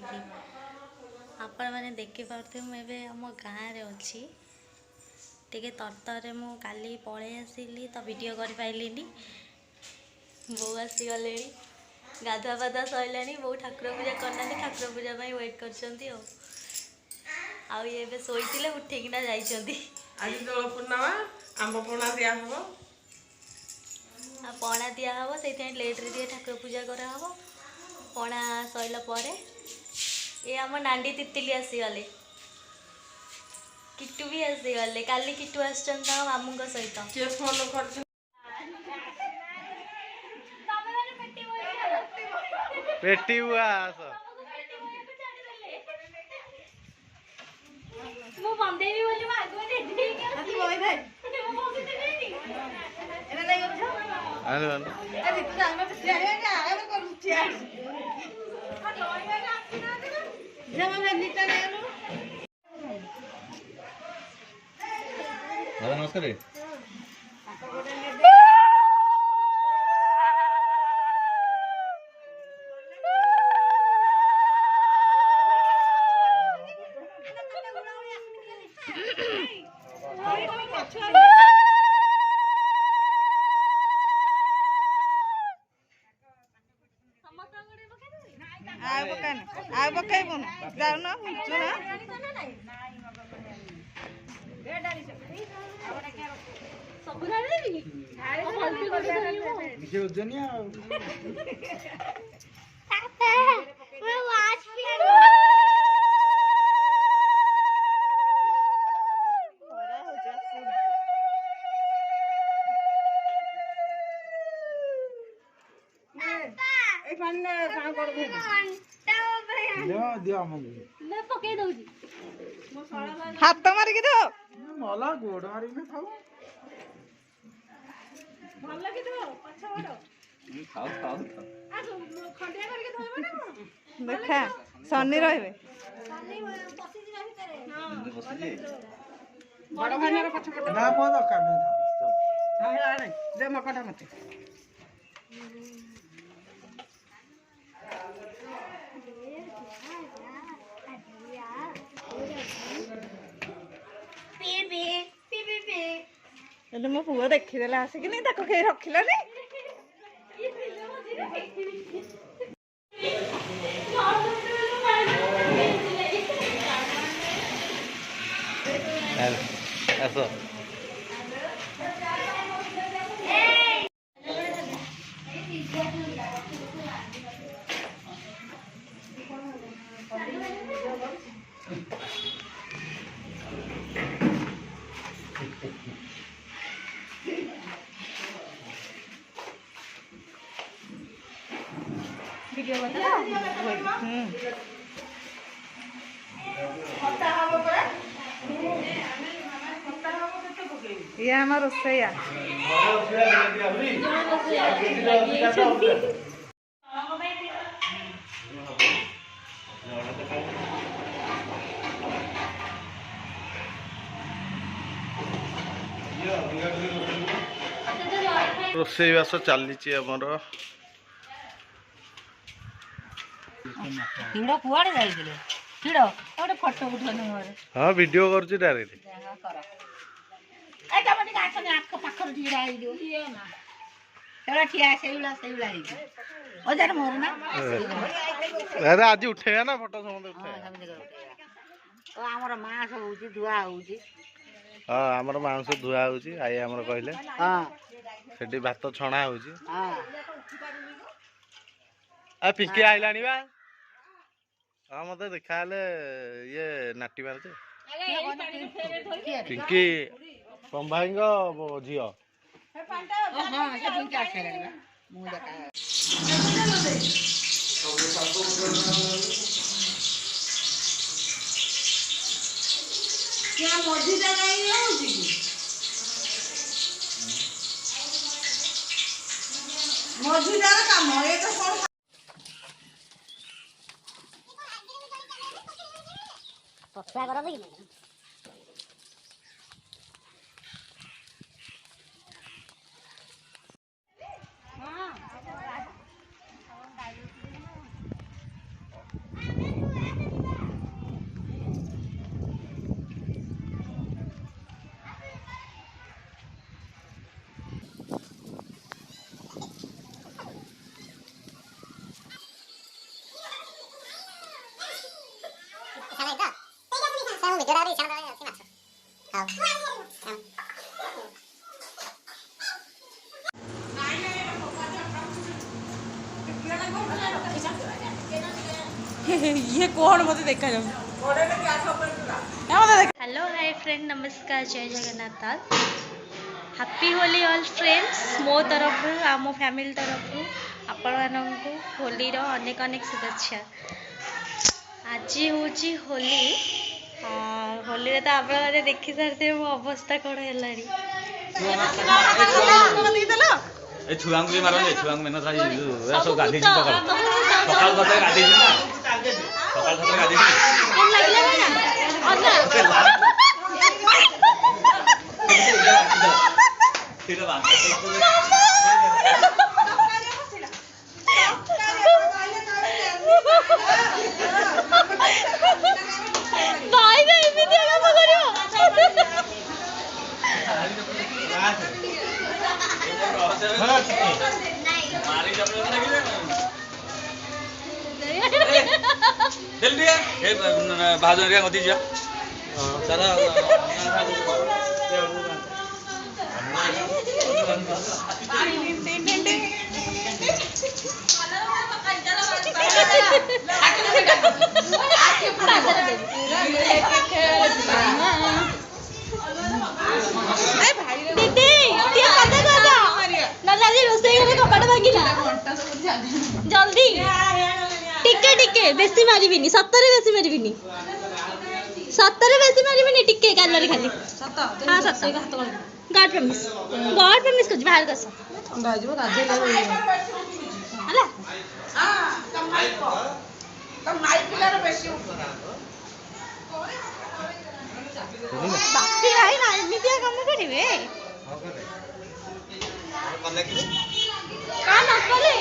ଆସିକି ଆପଣ ମାନେ ଦେଖିପାରୁଥିବେ ମୁଁ ଏବେ ଆମ ଗାଁରେ ଅଛି। ଟିକେ ତରତରରେ ମୁଁ କାଲି ପଳେଇ ଆସିଲି ତ ଭିଡ଼ିଓ କରିପାରିଲିନି। ବୋଉ ଆସିଗଲେଣି, ଗାଧୁଆ ପାଧୁଆ ସରିଲାଣି। ବୋଉ ଠାକୁର ପୂଜା କରିନାହାନ୍ତି, ଠାକୁର ପୂଜା ପାଇଁ ୱେଟ୍ କରିଛନ୍ତି ଆଉ ଇଏ ଏବେ ଶୋଇଥିଲେ ଉଠିକିନା ଯାଇଛନ୍ତି। ଆଜି ଦୋଳ ପୂର୍ଣ୍ଣିମା ଆମ୍ବ ପଣା ଦିଆହବ। ପଣା ଦିଆହବ, ସେଇଥିପାଇଁ ଲେଟ୍ରେ ଟିକେ ଠାକୁର ପୂଜା କରାହବ। ପଣା ସରିଲା ପରେ ଏ ଆମ ନାଣ୍ଡି ତିତିଲି ଆସିଗଲେ, କିଟୁ ବି ଆସିଗଲେ। କାଲି କିଟୁ ଆସିଛନ୍ତି ତାଙ୍କ ମାମୁଙ୍କ ସହିତ। କିଏ ଫୋନ କରିଛି? पेटी हुआ आस ମୁଁ ବନ୍ଦେଇବି ବୋଲି ମୁଁ ଆଗୁଆ ରେଡି ହେଇକି ଆଜି ବହି ଦେ ଏଟା ନେଇ ଗଛ आने आने ଆରେ ତୁ ଆମେ ତିଆରି ହେଇକି ଆମେ କରୁଛି ଜମା ନିଟା ନେଲୁ। दादा नमस्कार। ଆଉ ପକେଇବୁନୁ ଯାଉନ ଶୁଣ हाथ मारिक दो मला गोड़ मारिक खाऊ देखा सनी रही बड़ भाई ना पो दरकार नहीं दे मकटा मते मो पुआ देखीदेला आसिक रखिलानी वीडियो बता ये हमार रोसैया रोसईवास चली हाँ वीडियो कर डायरेक्ट अरे आज उठेगा ना फोटो समझ हाँ आमर मांस धुआ होची आई आमर कहले सेठी भात छणा होची आ पिंकी आइलानी बा हाँ मत देखा ये नाटी मारे पिंकी तम भाई झी मझीदार काम ये तो कौन पक्का करा देगी ना हां ये कौन मत देखा जाऊ हेलो हाय फ्रेंड नमस्कार जय Jagannath happy Holi all friends मो तरफ आम फैमिली तरफ आपण मानक होली अनेक अनेक शुभेच्छा। आज हूँ होली होली तो आप देखी सारे मो अवस्था कौन है छुआ भी मार छुआ मेहनत सब गाधी सकाल सकाल गाधी ना सकाल गाधी भाजन गति जा सारा जल्दी टिके टिके बेसी मारिबिनी सत्तरे बेसी मारिबिनी सत्तरे बेसी मारिबिनी टिके गालरे खाली हां सत्तर गॉड प्रॉमिस कर बाहर कस ठंडा हो गाधे हला बापी भाई ना एमितिया काम करिवे का न करे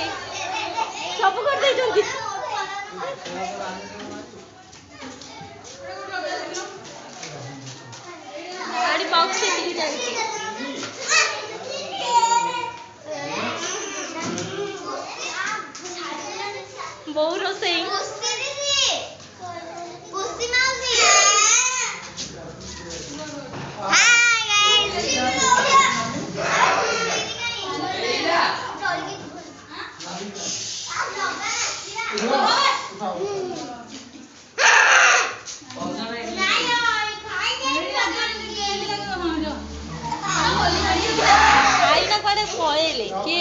सब कर दे जल्दी गाड़ी बॉक्स से दिख जाएगी बहु रोसई पळेले के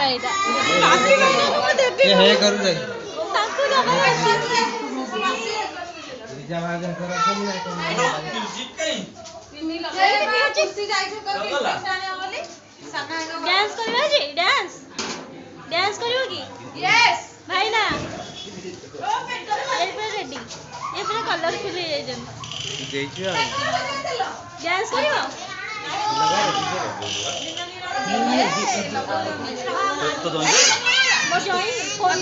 आईटा बाकी माने को देबी हे करू जाई ताको जमा रिजा वाजन कर कोन नाही कोन म्यूजिक कहीं कुर्सी जाई छ करके जाने वाली डांस करबा जी डांस करियो की यस भाई ना ओ पेटर ए पे रेडी ये पूरा कलरफुल है जन जेइछु डांस करियो तो फोन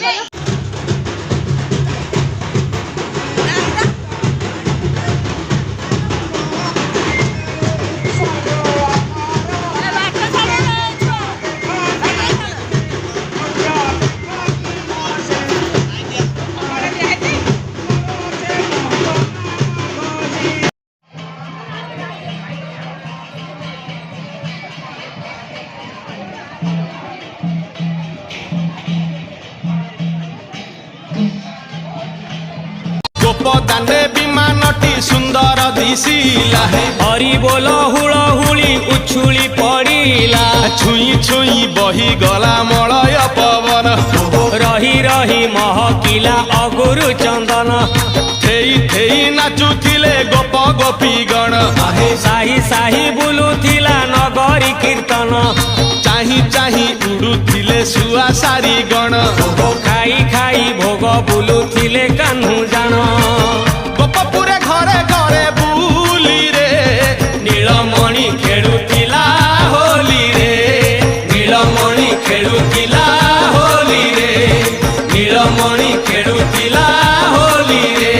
गोपदाने विमानटी सुंदर दिशिला हरि बोल हुलहुली उछुली पड़िला छुई छुई बही गला मलय पवन रही रही महकिला अगुरु चंदन थेई थेई नाचुथिले गोप गोपी गण साही साही बुलुथिला नगरी कीर्तन चाही चाही उड़ुथिले सुआ सारी गण खाई खाई भोग बुलुथिले कान्हू जान गोपपुरे घरे घरे बुली रे नीलमणि खेलुथिला होली रे नीलमणि खेलुथिला होली रे नीलमणि खेलुथिला होली रे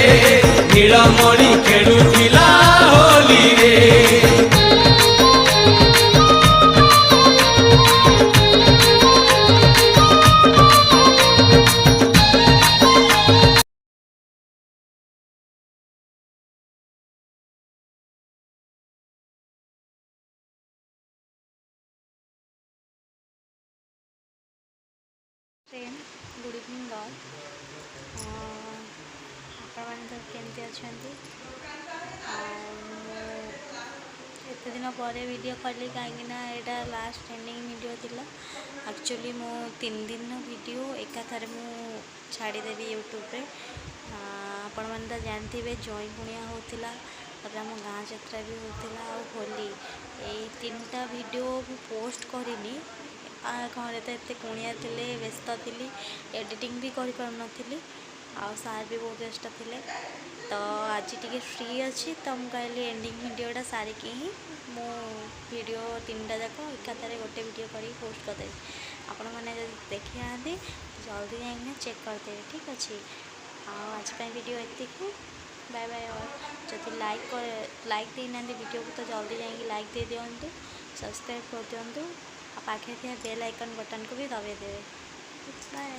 नीलमणि खेलुथिला होली रे। फ्रेंड गुड इवनिंग ऑल आपने तो केमती अच्छा एत दिन पर वीडियो कली कहीं यहाँ लास्ट एंडिंग वीडियो थिला एक्चुअली मो 3 दिन वीडियो एकाथरे मु छाड़देवी यूट्यूब रे आपण मैंने तो जानते जई कुणिया होता आम गाँ यात्रा भी होता आ होली यही 3टा वीडियो पोस्ट करनी घरे तो एत कुणिया थे व्यस्त थी एडिटिंग भी कर सार भी बहुत व्यस्त थे तो आज टी फ्री अच्छी तो मुझे कहली एंडिंग वीडियोटा सारिकी ही मो वीडियो 3टा जाक एकाथरे गोटे वीडियो कर पोस्ट करदेवी आपण मैंने देखी हाँ जल्दी जाइए चेक करदे ठीक अच्छे आज वीडियो एति बाय बाय और जब लाइक देना वीडियो को तो जल्दी जाइए लाइक दे दिंतु सब्सक्राइब कर दिंतु पाखे थी बेल आइकन बटन को भी दबाई देवे बाय।